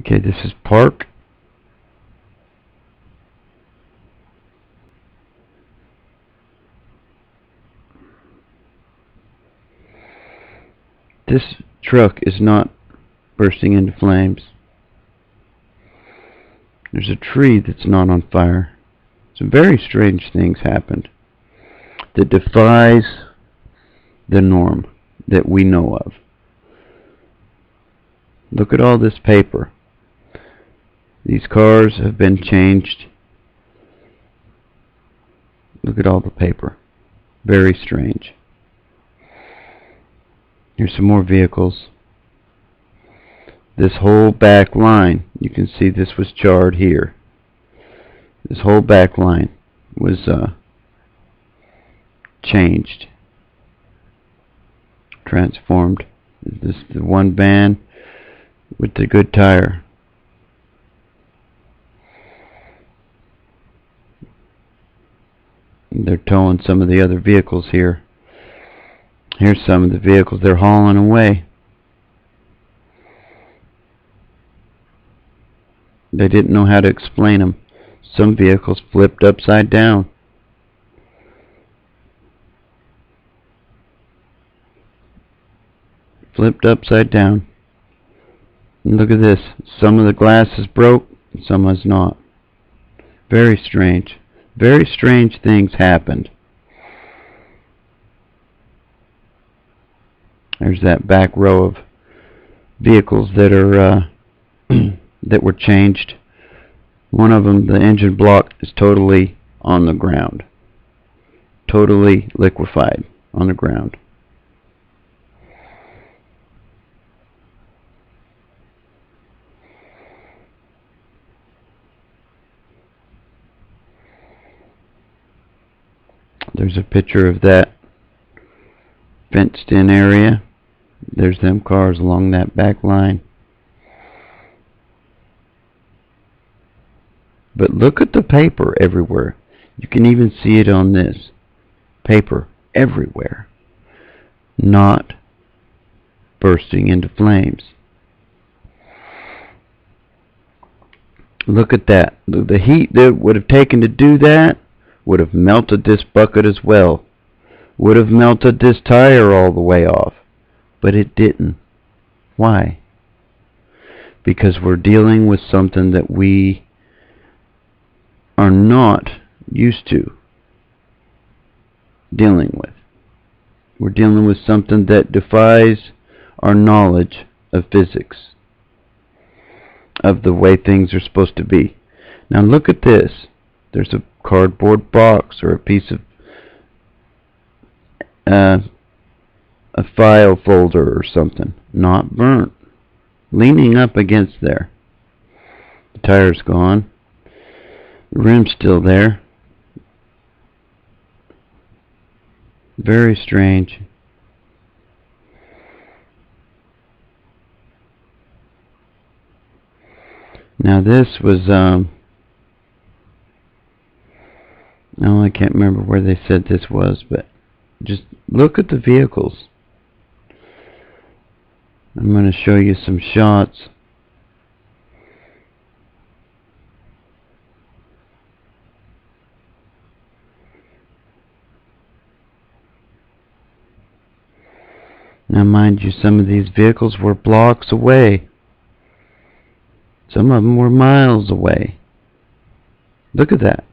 Okay, this is park. This truck is not bursting into flames. There's a tree that's not on fire. Some very strange things happened that defies the norm that we know of. Look at all this paper. These cars have been changed. Look at all the paper. Very strange. Here's some more vehicles. This whole back line, you can see this was charred here. This whole back line was changed, transformed. This is the one van with the good tire. They're towing some of the other vehicles here. Here's some of the vehicles they're hauling away. They didn't know how to explain them. Some vehicles flipped upside down. Flipped upside down. And look at this. Some of the glass is broke, some is not. Very strange. Very strange things happened. There's that back row of vehicles that are that were changed. One of them, the engine block, is totally on the ground. Totally liquefied on the ground. There's a picture of that fenced in area. There's them cars along that back line. But look at the paper everywhere. You can even see it on this. Paper everywhere. Not bursting into flames. Look at that. The heat that would have taken to do that would have melted this bucket as well. Would have melted this tire all the way off. But it didn't. Why? Because we're dealing with something that we are not used to dealing with. We're dealing with something that defies our knowledge of physics, of the way things are supposed to be. Now look at this. There's a cardboard box or a piece of a file folder or something, not burnt, leaning up against there. The tire's gone. The rim's still there. Very strange. Now this was no, I can't remember where they said this was, but just look at the vehicles. I'm going to show you some shots. Now mind you, some of these vehicles were blocks away. Some of them were miles away. Look at that.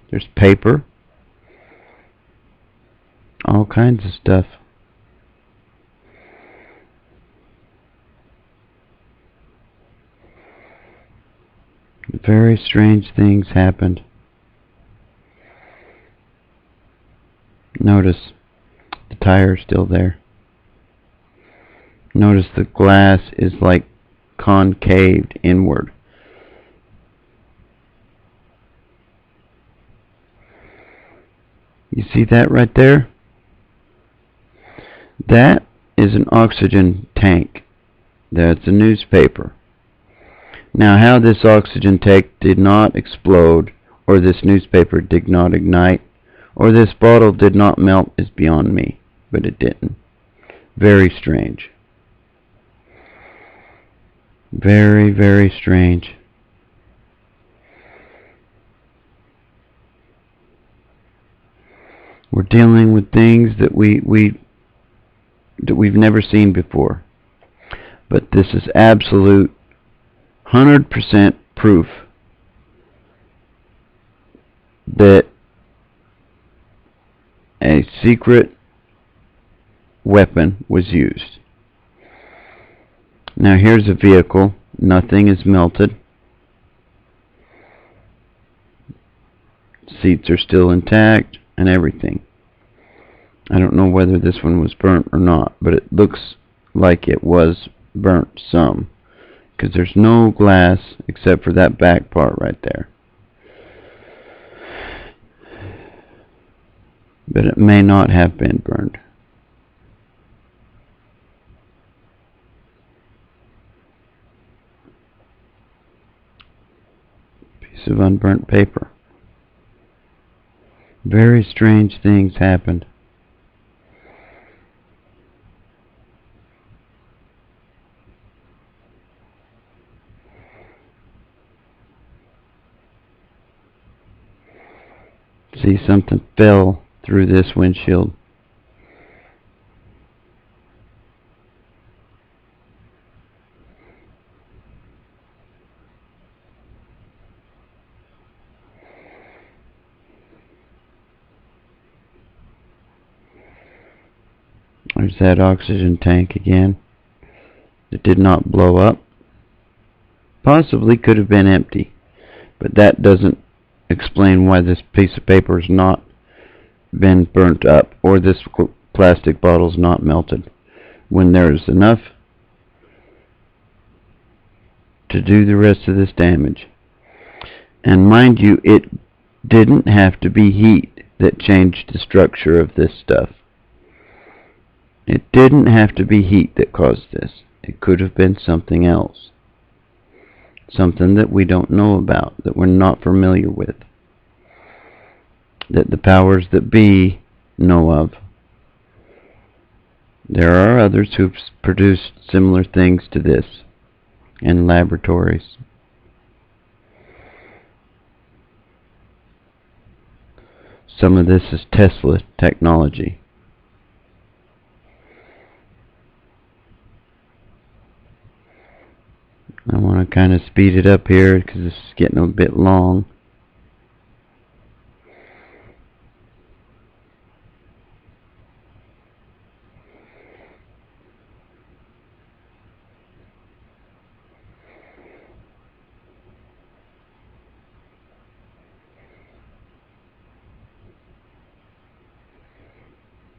There's paper. All kinds of stuff. Very strange things happened. Notice the tire's still there. Notice the glass is like concaved inward. You see that right there? That is an oxygen tank. That's a newspaper. Now how this oxygen tank did not explode, or this newspaper did not ignite, or this bottle did not melt is beyond me, but it didn't. Very strange. Very, very strange. We're dealing with things that we've never seen before. But this is absolute 100% proof that a secret weapon was used. Now here's a vehicle. Nothing is melted. Seats are still intact and everything. I don't know whether this one was burnt or not, but it looks like it was burnt some, because there's no glass except for that back part right there. But it may not have been burned. Piece of unburnt paper. Very strange things happened. See, something fell through this windshield. There's that oxygen tank again. It did not blow up. Possibly could have been empty, but that doesn't explain why this piece of paper has not been burnt up, or this plastic bottle's not melted, when there's enough to do the rest of this damage. And mind you, it didn't have to be heat that changed the structure of this stuff. It didn't have to be heat that caused this. It could have been something else. Something that we don't know about, that we're not familiar with, that the powers that be know of. There are others who've produced similar things to this in laboratories. Some of this is Tesla technology. I want to kind of speed it up here because this is getting a bit long.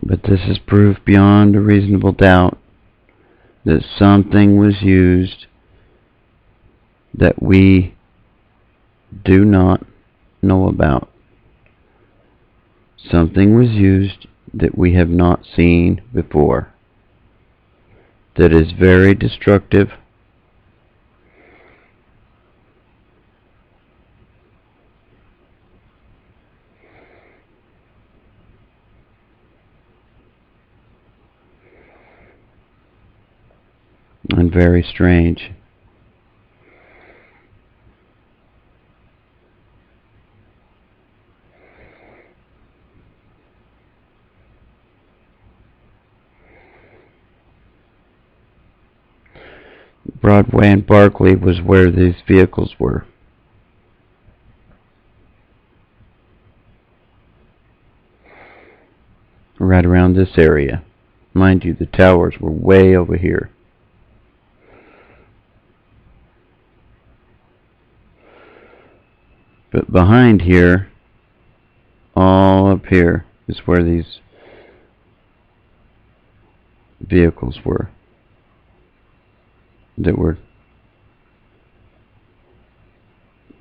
But this is proof beyond a reasonable doubt that something was used that we do not know about. Something was used that we have not seen before, that is very destructive, and very strange. Broadway and Barclay was where these vehicles were. Right around this area. Mind you, the towers were way over here. But behind here, all up here, is where these vehicles were that were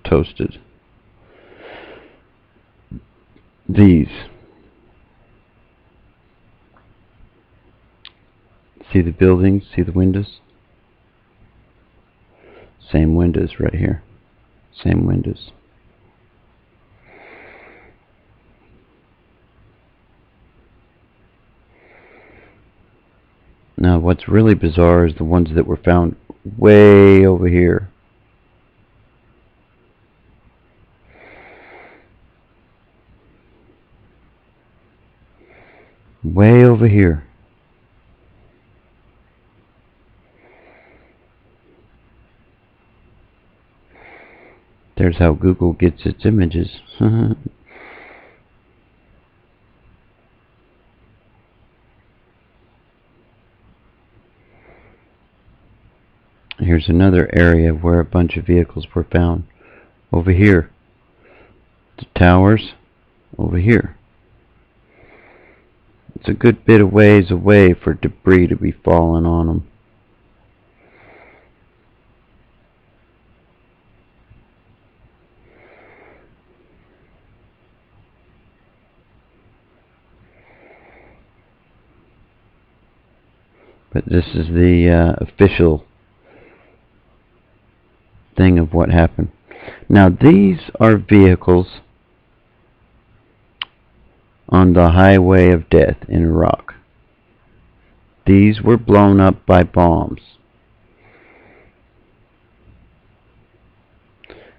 toasted. These. See the buildings? See the windows? Same windows right here. Same windows. Now what's really bizarre is the ones that were found way over here. Way over here. There's how Google gets its images. Here's another area where a bunch of vehicles were found. Over here. The towers. Over here. It's a good bit of ways away for debris to be falling on them. But this is the official thing of what happened. Now these are vehicles on the highway of death in Iraq. These were blown up by bombs.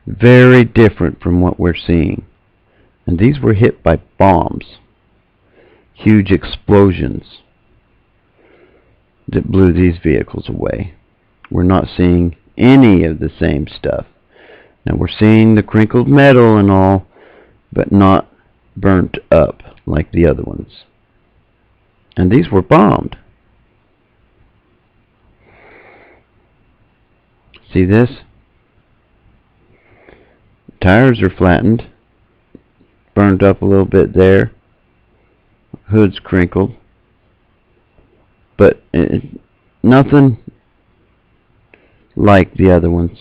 Very different from what we're seeing. And these were hit by bombs. Huge explosions that blew these vehicles away. We're not seeing any of the same stuff. Now we're seeing the crinkled metal and all, but not burnt up like the other ones. And these were bombed. See this? Tires are flattened, burned up a little bit there. Hood's crinkled, but nothing like the other ones.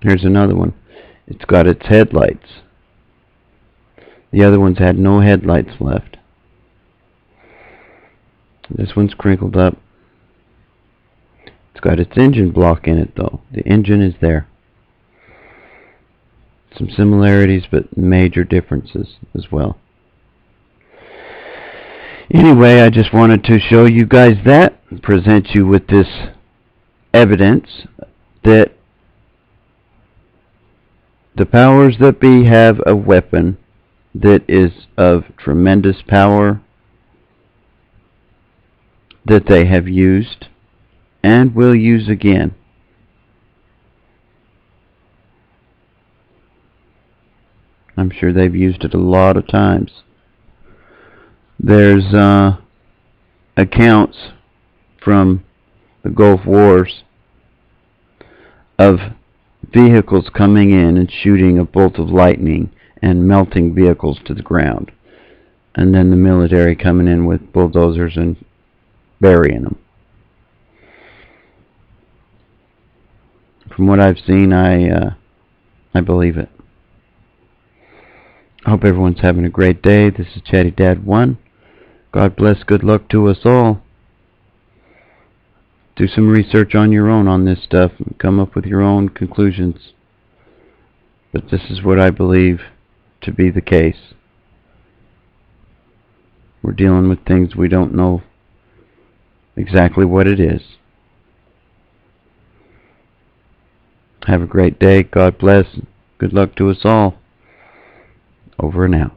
Here's another one. It's got its headlights. The other ones had no headlights left. This one's crinkled up. It's got its engine block in it though. The engine is there. Some similarities but major differences as well. Anyway, I just wanted to show you guys that, present you with this evidence that the powers that be have a weapon that is of tremendous power that they have used and will use again. I'm sure they've used it a lot of times. There's accounts from the Gulf Wars of vehicles coming in and shooting a bolt of lightning and melting vehicles to the ground, and then the military coming in with bulldozers and burying them. From what I've seen, I believe it. I hope everyone's having a great day. This is Chatty Dad 1. God bless, good luck to us all. Do some research on your own on this stuff and come up with your own conclusions. But this is what I believe to be the case. We're dealing with things we don't know exactly what it is. Have a great day. God bless. Good luck to us all. Over and out.